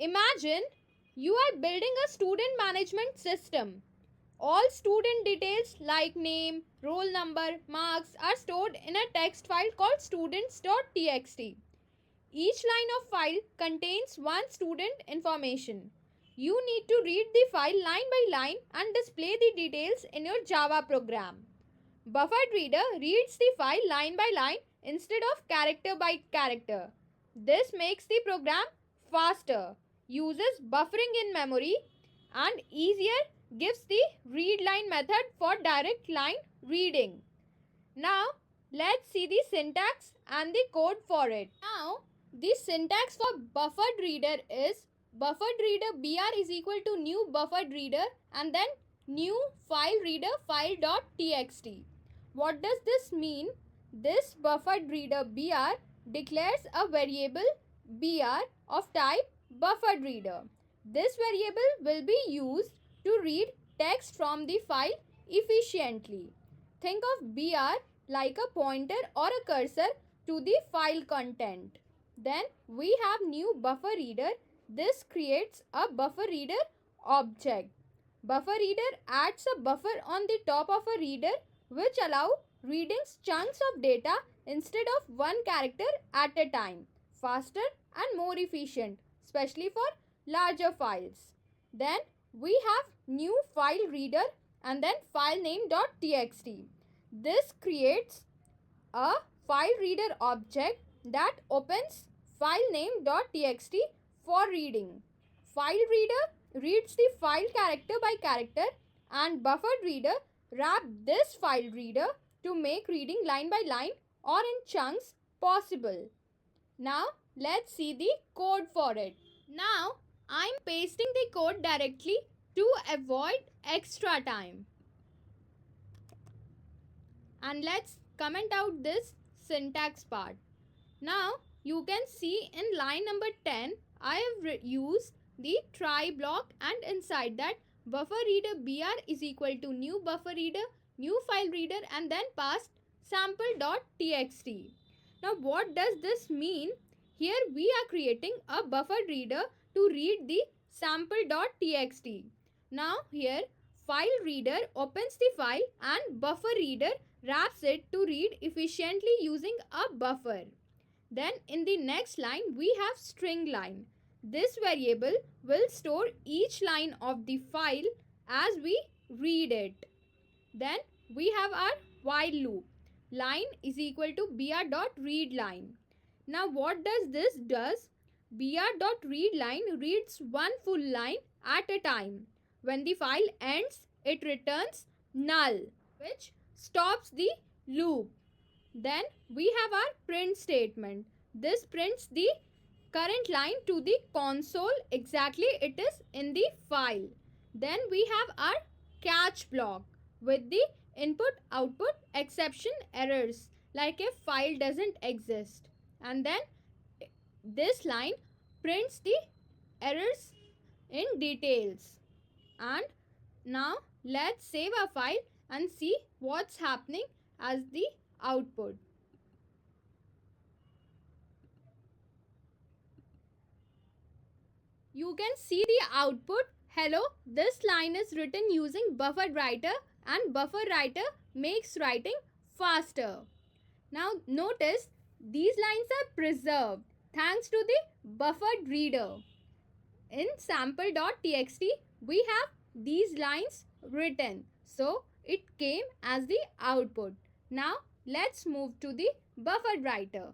Imagine you are building a student management system. All student details like name, roll number, marks are stored in a text file called students.txt. Each line of file contains one student information. You need to read the file line by line and display the details in your Java program. Buffered reader reads the file line by line instead of character by character. This makes the program faster, uses buffering in memory, and easier, gives the read line method for direct line reading. Now, let's see the syntax and the code for it. Now, the syntax for buffered reader is buffered reader br is equal to new buffered reader and then new file reader file.txt. What does this mean? This buffered reader br declares a variable br of type buffered reader. This variable will be used to read text from the file efficiently. Think of br like a pointer or a cursor to the file content. Then we have new buffer reader. This creates a buffer reader object. Buffer reader adds a buffer on the top of a reader which allow reading chunks of data instead of one character at a time. Faster and more efficient, especially for larger files. Then we have new file reader and then file name.txt. This creates a file reader object that opens file name.txt for reading. File reader reads the file character by character and buffered reader wrap this file reader to make reading line by line or in chunks possible. Now let's see the code for it. Now I'm pasting the code directly to avoid extra time. And let's comment out this syntax part. Now you can see in line number 10 I have used the try block and inside that buffer reader br is equal to new buffer reader, new file reader and then passed sample.txt. Now what does this mean? Here we are creating a buffer reader to read the sample.txt. Now here file reader opens the file and buffer reader wraps it to read efficiently using a buffer. Then in the next line we have string line. This variable will store each line of the file as we read it. Then we have our while loop. Line is equal to br.readLine. Now what does this does? br.readLine reads one full line at a time. When the file ends, it returns null, which stops the loop. Then we have our print statement. This prints the current line to the console exactly it is in the file. Then we have our catch block with the input output exception errors like if file doesn't exist. And then this line prints the errors in details. And now let's save our file and see what's happening as the output. You can see the output. Hello, this line is written using buffered writer and buffer writer makes writing faster. Now notice these lines are preserved thanks to the buffered reader. In sample.txt we have these lines written. So it came as the output. Now let's move to the buffered writer.